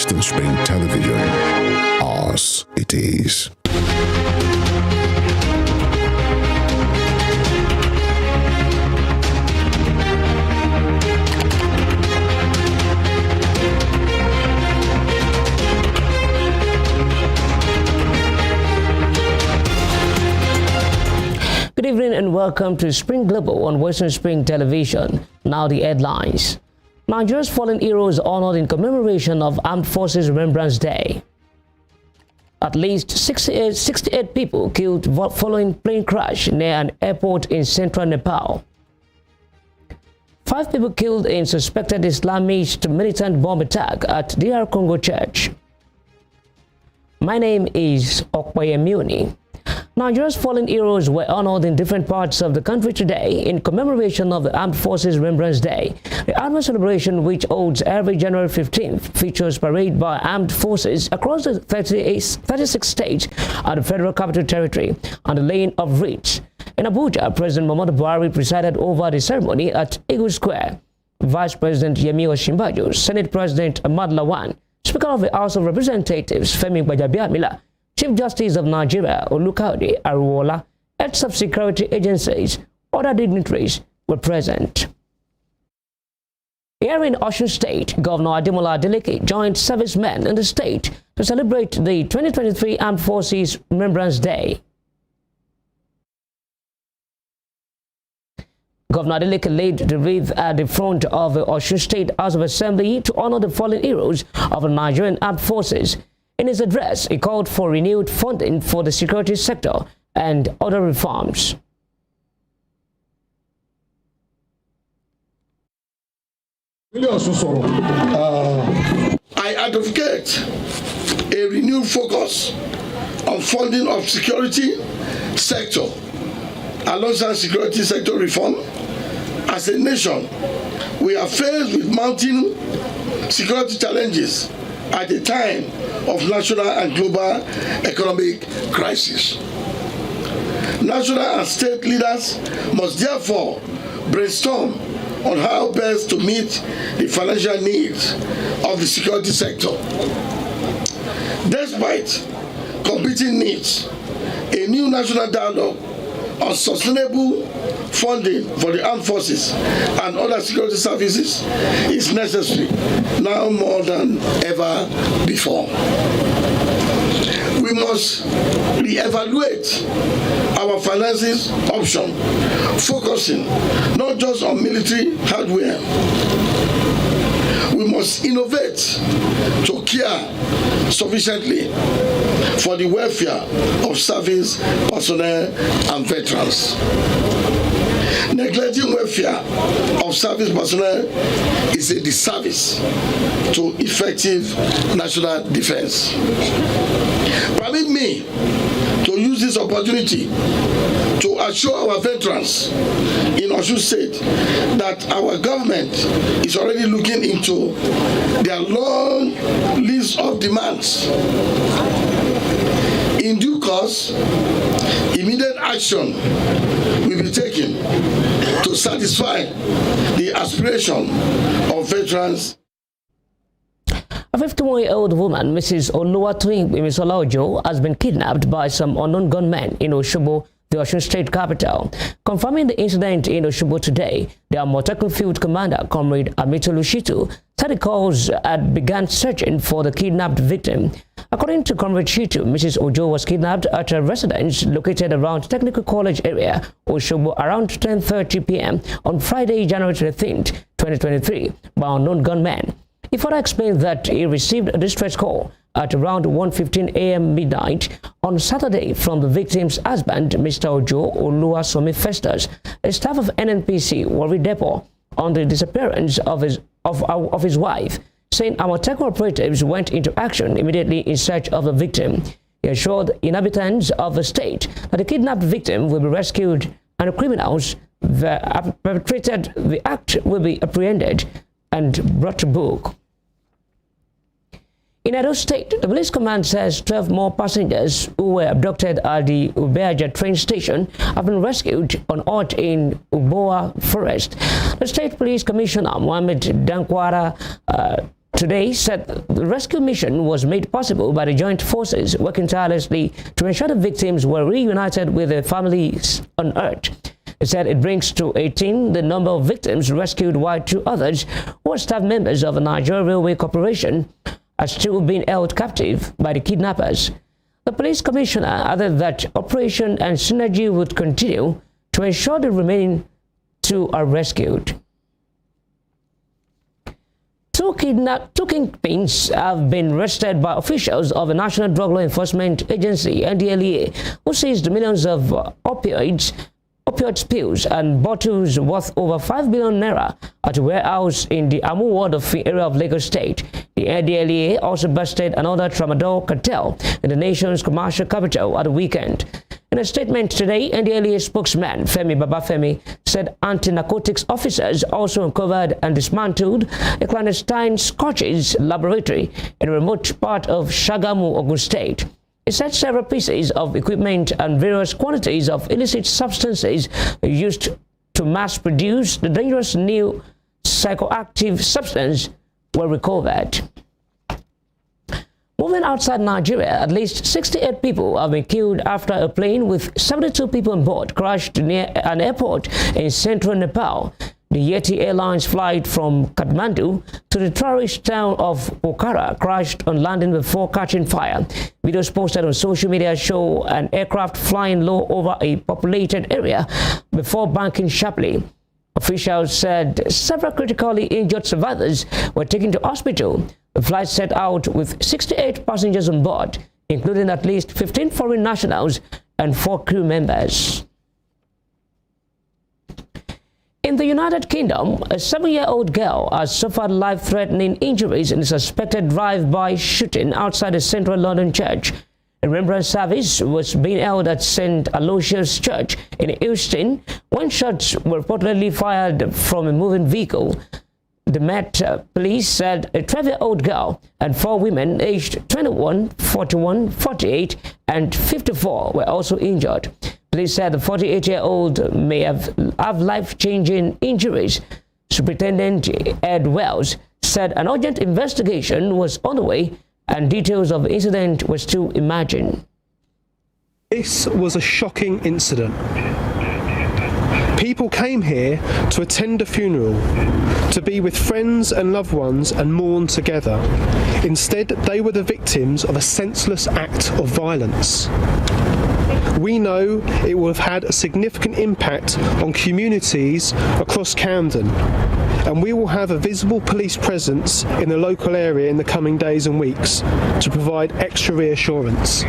Western Spring Television. Ours it is. Good evening and welcome to Spring Global on Western Spring Television. Now the headlines. Nigeria's fallen heroes honored in commemoration of Armed Forces Remembrance Day. At least 68 people killed following plane crash near an airport in central Nepal. 5 people killed in suspected Islamist militant bomb attack at DR Congo Church. My name is Okpayemuni. Nigeria's fallen heroes were honored in different parts of the country today in commemoration of the Armed Forces Remembrance Day. The annual celebration, which holds every January 15th, features parade by armed forces across the 36 states and the Federal Capital Territory and the laying of wreaths. In Abuja, President Muhammadu Buhari presided over the ceremony at Eagle Square. Vice President Yemi Osinbajo, Senate President Ahmad Lawan, Speaker of the House of Representatives Femi Gbajabiamila, Chief Justice of Nigeria Olukayode Aruola, heads of security agencies, other dignitaries were present. Here in Osun State, Governor Ademola Adeleke joined servicemen in the state to celebrate the 2023 Armed Forces Remembrance Day. Governor Adeleke laid the wreath at the front of the Osun State House of Assembly to honor the fallen heroes of the Nigerian Armed Forces. In his address, he called for renewed funding for the security sector and other reforms. I advocate a renewed focus on funding of security sector alongside security sector reform. As a nation, we are faced with mounting security challenges at a time of national and global economic crisis. National and state leaders must therefore brainstorm on how best to meet the financial needs of the security sector. Despite competing needs, a new national dialogue on sustainable funding for the armed forces and other security services is necessary now more than ever before. We must re-evaluate our finances option, focusing not just on military hardware. We must innovate to care sufficiently for the welfare of service personnel and veterans. Neglecting welfare of service personnel is a disservice to effective national defense. Permit me to use this opportunity to assure our veterans in Osun State that our government is already looking into their long list of demands. In due course, immediate action will be taken to satisfy the aspiration of veterans. A 51-year-old woman, Mrs. Oluwatoyin Gbemisola Ojo, has been kidnapped by some unknown gunmen in Osogbo, the Osun State capital. Confirming the incident in Osogbo today, the Amotekun Field Commander, Comrade Amitolu Shitu, said the calls had begun searching for the kidnapped victim. According to Comrade Shitu, Mrs. Ojo was kidnapped at a residence located around Technical College area, Osogbo, around 10:30 p.m. on Friday, January 13th, 2023, by unknown gunmen. He further explained that he received a distress call at around 1:15 a.m. midnight on Saturday from the victim's husband, Mr. Ojo Oluwasomi Festus, a staff of NNPC Warri Depot, on the disappearance of his wife, saying Amotekun operatives went into action immediately in search of the victim. He assured inhabitants of the state that the kidnapped victim will be rescued and the criminals that perpetrated the act will be apprehended and brought to book. In Edo State, the police command says 12 more passengers who were abducted at the Ubeaja train station have been rescued on hut in Uboa Forest. The State Police Commissioner Mohammed Dankwara today said the rescue mission was made possible by the joint forces working tirelessly to ensure the victims were reunited with their families on Earth. It said it brings to 18 the number of victims rescued, while 2 others who are staff members of the Nigeria Railway Corporation are still being held captive by the kidnappers. The police commissioner added that Operation and Synergy would continue to ensure the remaining 2 are rescued. Two kingpins have been arrested by officials of the National Drug Law Enforcement Agency, NDLEA, who seized millions of opioid pills and bottles worth over 5 billion naira at a warehouse in the Amu ward of the area of Lagos State. The NDLEA also busted another tramadol cartel in the nation's commercial capital at the weekend. In a statement today, NDLEA spokesman Femi Babafemi said anti-narcotics officers also uncovered and dismantled a clandestine Scotches laboratory in a remote part of Shagamu, Ogun State. It said several pieces of equipment and various quantities of illicit substances used to mass produce the dangerous new psychoactive substance were recovered. Moving outside Nigeria, at least 68 people have been killed after a plane with 72 people on board crashed near an airport in central Nepal. The Yeti Airlines flight from Kathmandu to the tourist town of Pokhara crashed on landing before catching fire. Videos posted on social media show an aircraft flying low over a populated area before banking sharply. Officials said several critically injured survivors were taken to hospital. The flight set out with 68 passengers on board, including at least 15 foreign nationals and 4 crew members. In the United Kingdom, a 7-year-old girl has suffered life-threatening injuries in a suspected drive-by shooting outside a central London church. A remembrance service was being held at St. Aloysius Church in Houston when shots were reportedly fired from a moving vehicle. The Met Police said a 12-year-old girl and 4 women aged 21, 41, 48, and 54 were also injured. Police said the 48-year-old may have life-changing injuries. Superintendent Ed Wells said an urgent investigation was on the way and details of the incident were still emerging. This was a shocking incident. People came here to attend a funeral, to be with friends and loved ones and mourn together. Instead, they were the victims of a senseless act of violence. We know it will have had a significant impact on communities across Camden, and we will have a visible police presence in the local area in the coming days and weeks to provide extra reassurance.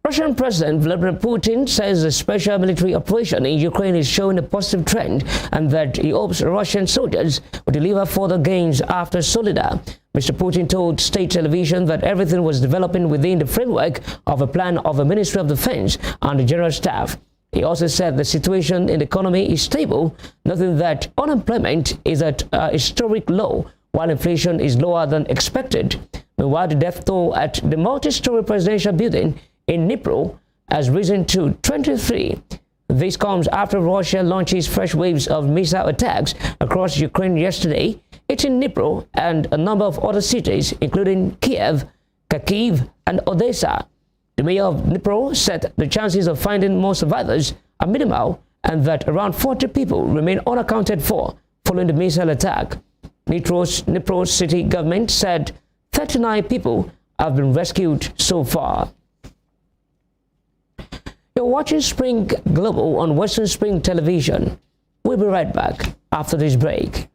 Russian President Vladimir Putin says the special military operation in Ukraine is showing a positive trend and that he hopes Russian soldiers will deliver further gains after Soledar. Mr. Putin told state television that everything was developing within the framework of a plan of the Ministry of Defense and the General Staff. He also said the situation in the economy is stable, noting that unemployment is at a historic low, while inflation is lower than expected. Meanwhile, the death toll at the multi-story presidential building in Dnipro has risen to 23. This comes after Russia launches fresh waves of missile attacks across Ukraine yesterday, hitting Dnipro and a number of other cities, including Kiev, Kharkiv, and Odessa. The mayor of Dnipro said the chances of finding more survivors are minimal and that around 40 people remain unaccounted for following the missile attack. Dnipro's city government said 39 people have been rescued so far. You're watching Spring Global on Western Spring Television. We'll be right back after this break.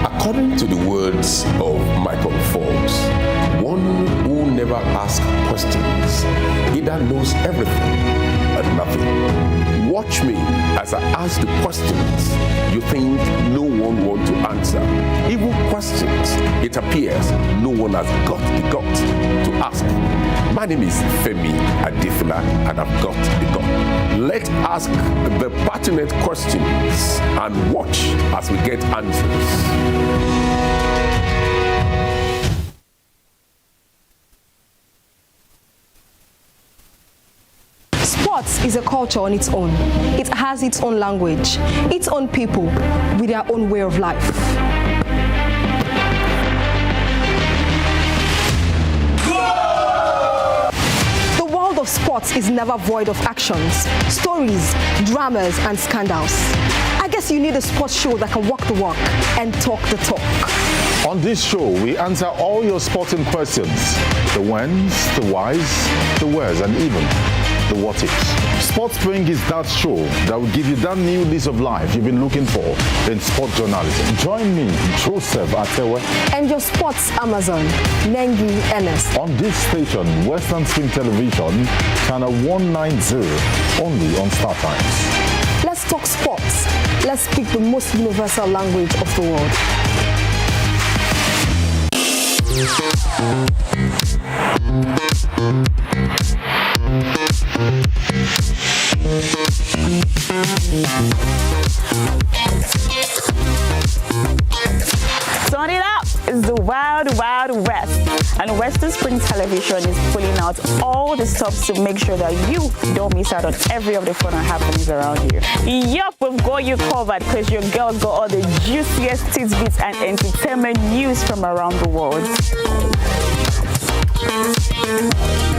According to the words of Michael Forbes, one who never asks questions either knows everything and nothing. Watch me as I ask the questions you think no one wants to answer. Even questions it appears no one has got the guts to ask. My name is Femi Adefula, and I've got the gun. Let's ask the pertinent questions and watch as we get answers. Sports is a culture on its own. It has its own language, its own people with their own way of life. The world of sports is never void of actions, stories, dramas, and scandals. I guess you need a sports show that can walk the walk and talk the talk. On this show, we answer all your sporting questions. The whens, the whys, the wheres, and even the what ifs. Sports Spring is that show that will give you that new lease of life you've been looking for in sport journalism. Join me, Joseph Atewe, And your sports Amazon, Nengi Ernest. on this station, Western Spring Television, channel 190, only on Star Times. Let's talk sports. Let's speak the most universal language of the world. Turn it up! It's the Wild Wild West, and Western Spring Television is pulling out all the stops to make sure that you don't miss out on every of the fun and happenings around you. Yup, we've got you covered because your girls got all the juiciest tidbits and entertainment news from around the world.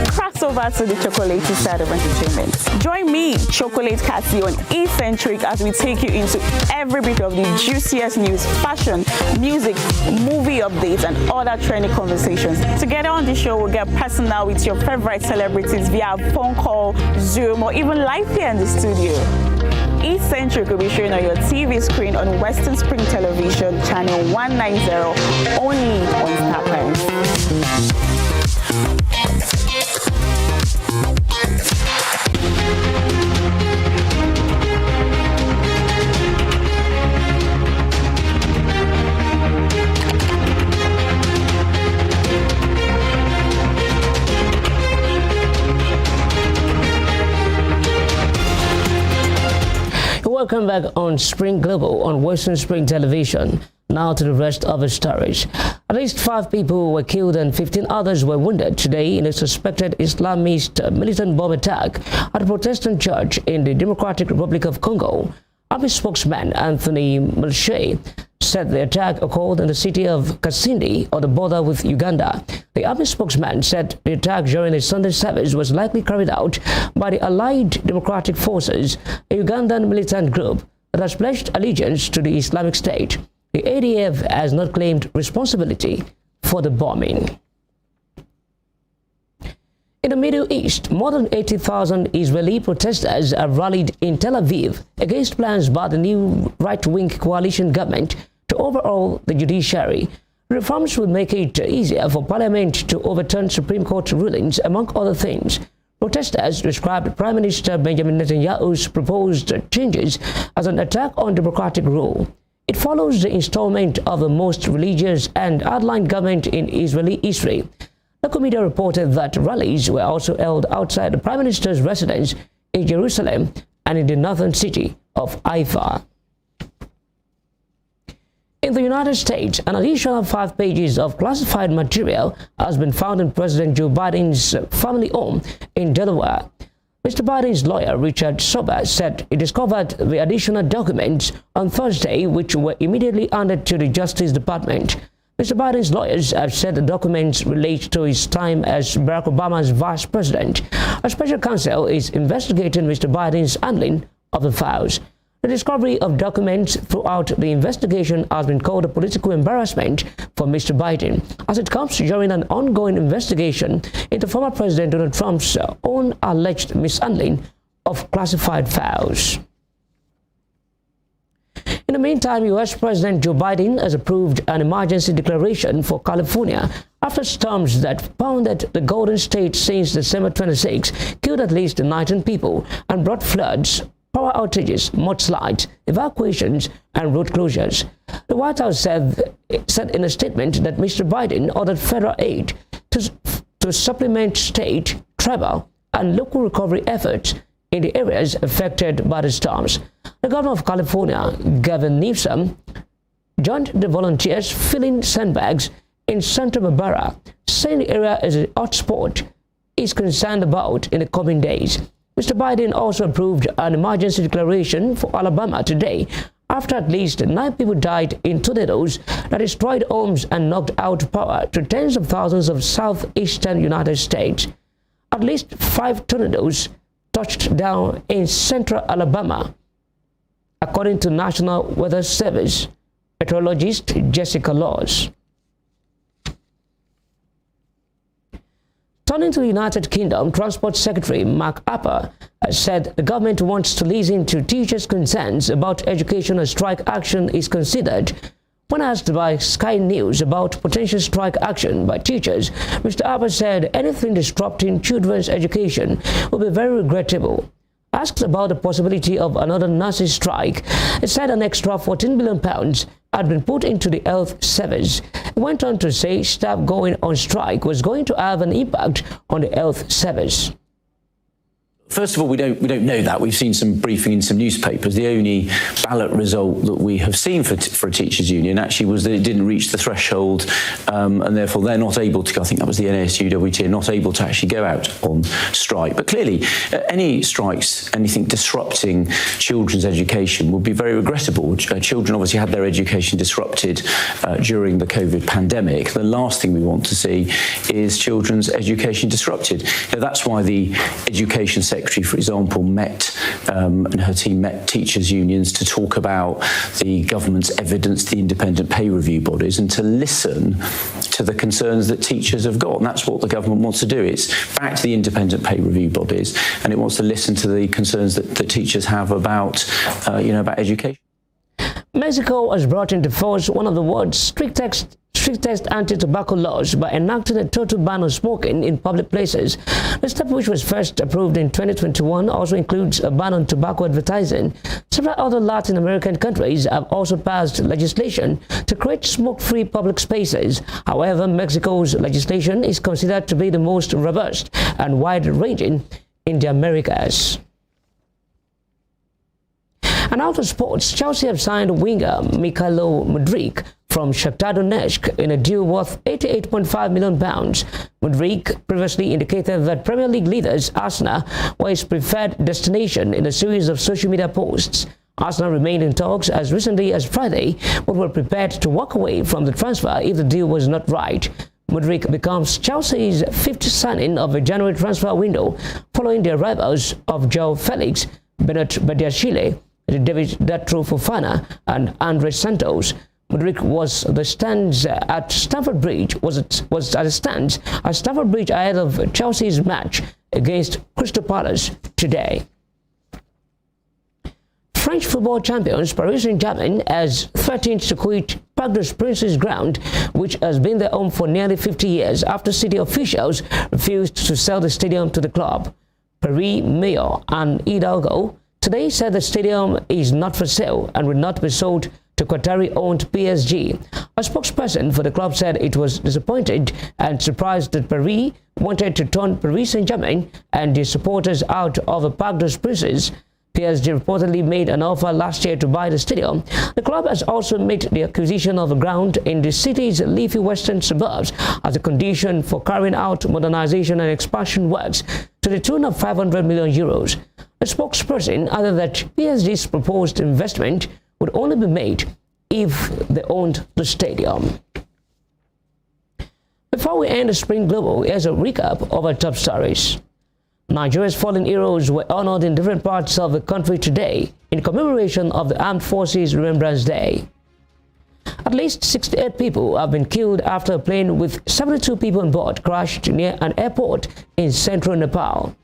Cross over to the chocolatey side of entertainment. Join me, Chocolate Cassie, on Eccentric as we take you into every bit of the juiciest news, fashion, music, movie updates, and other trending conversations. Together on the show, we'll get personal with your favorite celebrities via phone call, Zoom, or even live here in the studio. Eccentric will be showing on your TV screen on Western Spring Television, channel 190, only on Star Times. Welcome back on Spring Global on Western Spring Television. Now to the rest of the stories. At least 5 people were killed and 15 others were wounded today in a suspected Islamist militant bomb attack at a Protestant church in the Democratic Republic of Congo. Army spokesman Anthony Mulshay said the attack occurred in the city of Kasindi on the border with Uganda. The army spokesman said the attack during a Sunday service was likely carried out by the Allied Democratic Forces, a Ugandan militant group that has pledged allegiance to the Islamic State. The ADF has not claimed responsibility for the bombing. In the Middle East, more than 80,000 Israeli protesters have rallied in Tel Aviv against plans by the new right-wing coalition government to overhaul the judiciary. Reforms would make it easier for parliament to overturn Supreme Court rulings, among other things. Protesters described Prime Minister Benjamin Netanyahu's proposed changes as an attack on democratic rule. It follows the installment of the most religious and hardline government in Israeli history. Local media reported that rallies were also held outside the Prime Minister's residence in Jerusalem and in the northern city of Haifa. In the United States, an additional 5 pages of classified material has been found in President Joe Biden's family home in Delaware. Mr. Biden's lawyer, Richard Sober, said he discovered the additional documents on Thursday, which were immediately handed to the Justice Department. Mr. Biden's lawyers have said the documents relate to his time as Barack Obama's vice president. A special counsel is investigating Mr. Biden's handling of the files. The discovery of documents throughout the investigation has been called a political embarrassment for Mr. Biden, as it comes during an ongoing investigation into former President Donald Trump's own alleged mishandling of classified files. In the meantime, U.S. President Joe Biden has approved an emergency declaration for California after storms that pounded the Golden State since December 26 killed at least 19 people and brought floods, power outages, mudslides, evacuations, and road closures. The White House said in a statement that Mr. Biden ordered federal aid to to supplement state, tribal, and local recovery efforts in the areas affected by the storms. The governor of California, Gavin Newsom, joined the volunteers filling sandbags in Santa Barbara, saying the area is a hotspot is concerned about in the coming days. Mr. Biden also approved an emergency declaration for Alabama today after at least 9 people died in tornadoes that destroyed homes and knocked out power to tens of thousands of southeastern United States. At least 5 tornadoes touched down in central Alabama, according to National Weather Service meteorologist Jessica Laws. Turning to the United Kingdom, Transport Secretary Mark Harper said the government wants to listen to teachers' concerns about education as strike action is considered. When asked by Sky News about potential strike action by teachers, Mr. Harper said anything disrupting children's education will be very regrettable. Asked about the possibility of another nurses' strike, he said an extra £14 billion had been put into the health service. He went on to say staff going on strike was going to have an impact on the health service. First of all, we don't know that. We've seen some briefing in some newspapers. The only ballot result that we have seen for a teachers' union actually was that it didn't reach the threshold, and therefore they're not able to. I think that was the NASUWT, not able to actually go out on strike. But clearly, any strikes, anything disrupting children's education would be very regrettable. Children obviously had their education disrupted during the COVID pandemic. The last thing we want to see is children's education disrupted. Now, that's why the education Secretary, for example, and her team met teachers' unions to talk about the government's evidence, the independent pay review bodies, and to listen to the concerns that teachers have got. And that's what the government wants to do. It's back to the independent pay review bodies, and it wants to listen to the concerns that teachers have about, about education. Mexico has brought into force one of the world's strictest anti-tobacco laws by enacting a total ban on smoking in public places. The step, which was first approved in 2021, also includes a ban on tobacco advertising. Several other Latin American countries have also passed legislation to create smoke-free public spaces. However, Mexico's legislation is considered to be the most robust and wide-ranging in the Americas. And out of sports, Chelsea have signed winger Mykhailo Mudryk from Shakhtar Donetsk in a deal worth £88.5 million. Mudryk previously indicated that Premier League leaders Arsenal were his preferred destination in a series of social media posts. Arsenal remained in talks as recently as Friday, but were prepared to walk away from the transfer if the deal was not right. Mudryk becomes Chelsea's 5th signing of a January transfer window, following the arrivals of Joao Felix, Bernat Badiashile, David Datro Fofana, and Andre Santos. Mudryk was at the stands at Stamford Bridge ahead of Chelsea's match against Crystal Palace today. French football champions Paris Saint-Germain has threatened to quit Parc des Princes ground, which has been their home for nearly 50 years, after city officials refused to sell the stadium to the club. Paris Mayor Anne Hidalgo today said the stadium is not for sale and will not be sold to Qatari-owned PSG. A spokesperson for the club said it was disappointed and surprised that Paris wanted to turn Paris Saint-Germain and their supporters out of the Parc des Princes. PSG reportedly made an offer last year to buy the stadium. The club has also made the acquisition of the ground in the city's leafy western suburbs as a condition for carrying out modernization and expansion works to the tune of €500 million. The spokesperson added that PSG's proposed investment would only be made if they owned the stadium. Before we end the Spring Global, here's a recap of our top stories. Nigeria's fallen heroes were honored in different parts of the country today in commemoration of the Armed Forces Remembrance Day. At least 68 people have been killed after a plane with 72 people on board crashed near an airport in central Nepal.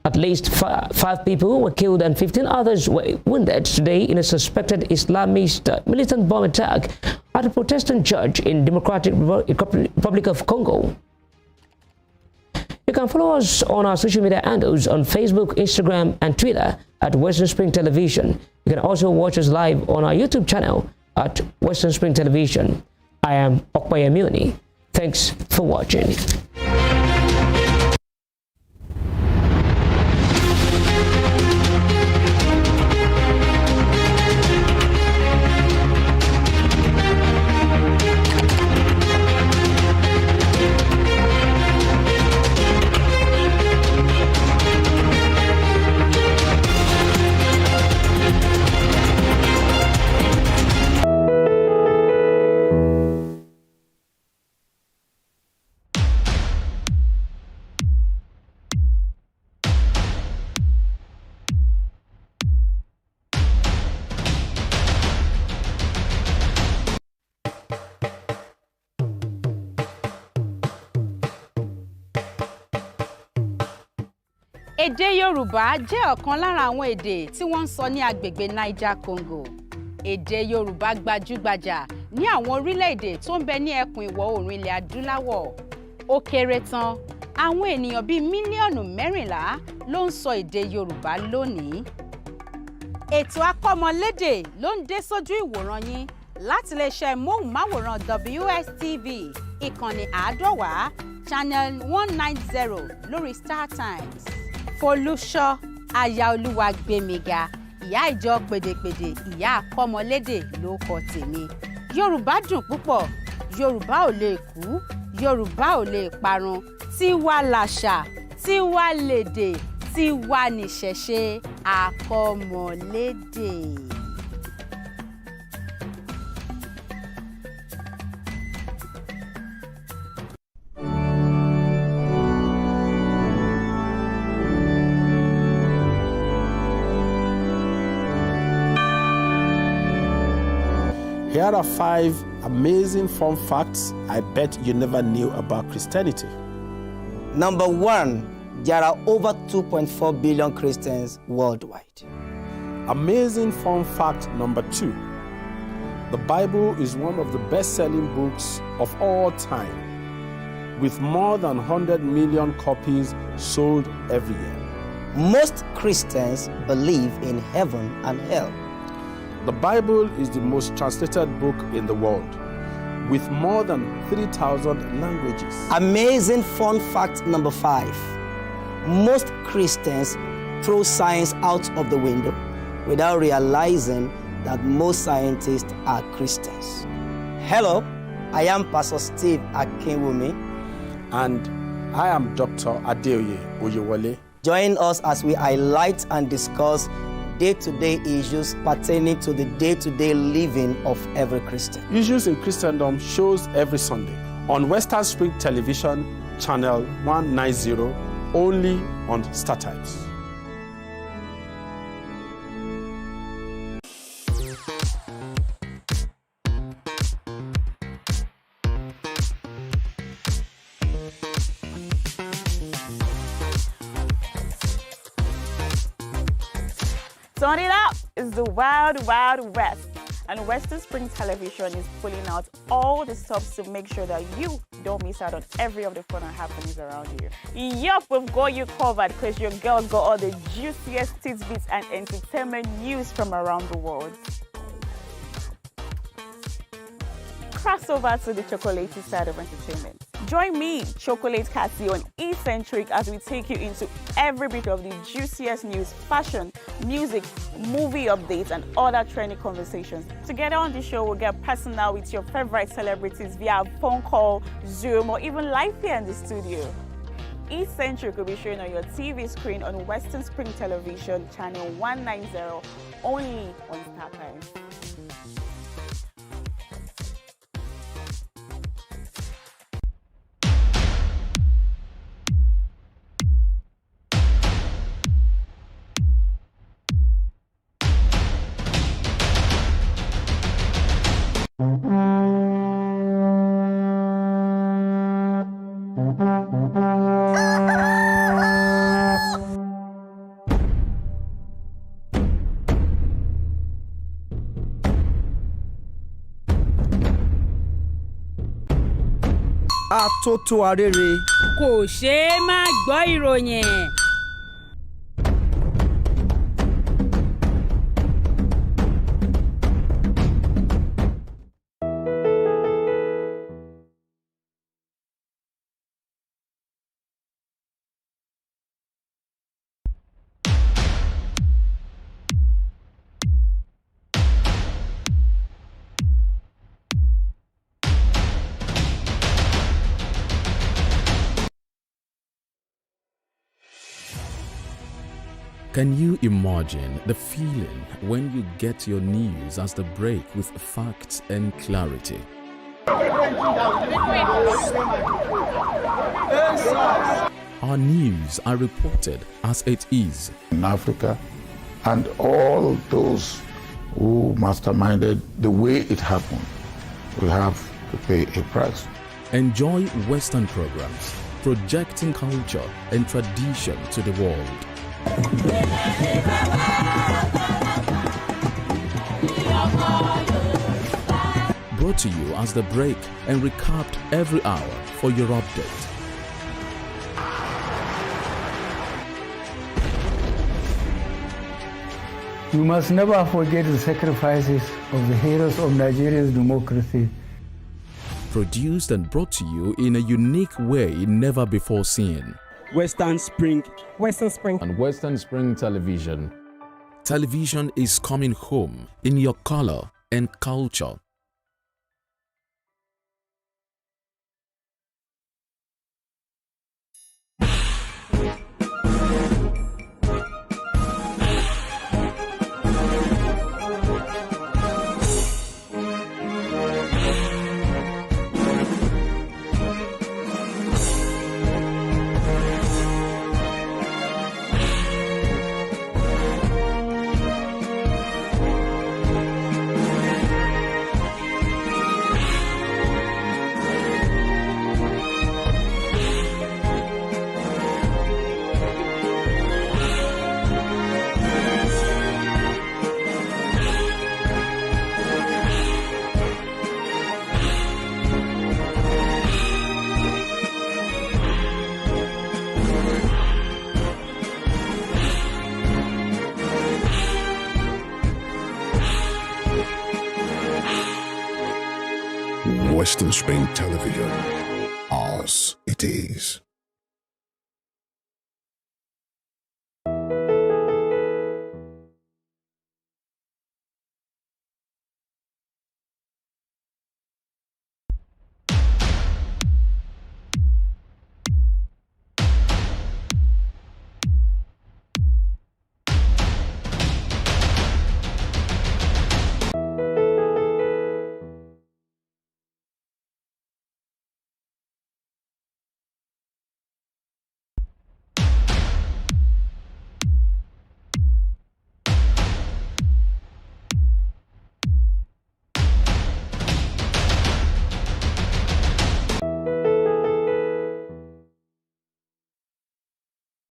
At least 5 people were killed and 15 others were wounded today in a suspected Islamist militant bomb attack at a Protestant church in Democratic Republic of Congo. You can follow us on our social media handles on Facebook, Instagram, and Twitter at Western Spring Television. You can also watch us live on our YouTube channel at Western Spring Television. I am Okpayamuni. Thanks for watching. Èdè Yorùbá jẹ́ ọ̀kan lára àwọn èdè tí wọ́n ń sọ ní agbègbè Niger Congo. Èdè Yorùbá gbajúgbajà ní àwọn orílẹ̀-èdè tó ń bẹ ní ẹkùn ìwọ̀ oòrùn ilẹ̀ adúláwọ̀. Ó kéré tán, àwọn ènìyàn bíi mílíọ̀nù 14 ló ń sọ èdè Yorùbá lónìí. Ètò akọ́mọlédè ló ń dé sójú ìwòran yín láti iléeṣẹ́ móhùnmáwòrán WSTV ìkànnì 102 channel 190 lórí StarTimes. Folúṣọ́ Ayaolúwagbémiga, ìyá ìjọ pèdèpèdè, ìyá akọ́mọlédè ló kọ tèmi. Yorùbá dùn púpọ̀, Yorùbá ò lè kú, Yorùbá ò lè parun. Tiwa làṣà, tiwa lèdè, tiwa nìṣẹ̀ṣe akọ́mọlédè. Here are 5 amazing fun facts I bet you never knew about Christianity. Number 1, there are over 2.4 billion Christians worldwide. Amazing fun fact number 2. The Bible is one of the best-selling books of all time, with more than 100 million copies sold every year. Most Christians believe in heaven and hell. The Bible is the most translated book in the world, with more than 3,000 languages. Amazing fun fact number 5. Most Christians throw science out of the window without realizing that most scientists are Christians. Hello, I am Pastor Steve Akinwumi. And I am Dr. Adeoye Oyewole. Join us as we highlight and discuss day-to-day issues pertaining to the day-to-day living of every Christian. Issues in Christendom shows every Sunday on Western Spring Television, channel 190, only on StarTimes. Turn it up! It's the Wild Wild West, and Western Spring Television is pulling out all the stops to make sure that you don't miss out on every of the fun and happenings around you. Yup, we've got you covered because your girls got all the juiciest tidbits and entertainment news from around the world. Cross over to the chocolatey side of entertainment. Join me, Chocolate Cassie, on Eccentric as we take you into every bit of the juiciest news, fashion, music, movie updates, and other trending conversations. Together on the show, we'll get personal with your favorite celebrities via phone call, Zoom, or even live here in the studio. Eccentric will be shown on your TV screen on Western Spring Television, channel 190, only on StarTimes. Atótó arére. Kò ṣeé má gbọ́ ìròyìn. Can you imagine the feeling when you get your news as they break with facts and clarity? Our news are reported as it is. In Africa, and all those who masterminded the way it happened will have to pay a price. Enjoy Western programs, projecting culture and tradition to the world. Brought to you as The Break and recapped every hour for your update. We must never forget the sacrifices of the heroes of Nigeria's democracy. Produced and brought to you in a unique way never before seen. Western Spring. Western Spring. And Western Spring Television. Television is coming home in your color and culture. Western Spring Television. Ours it is.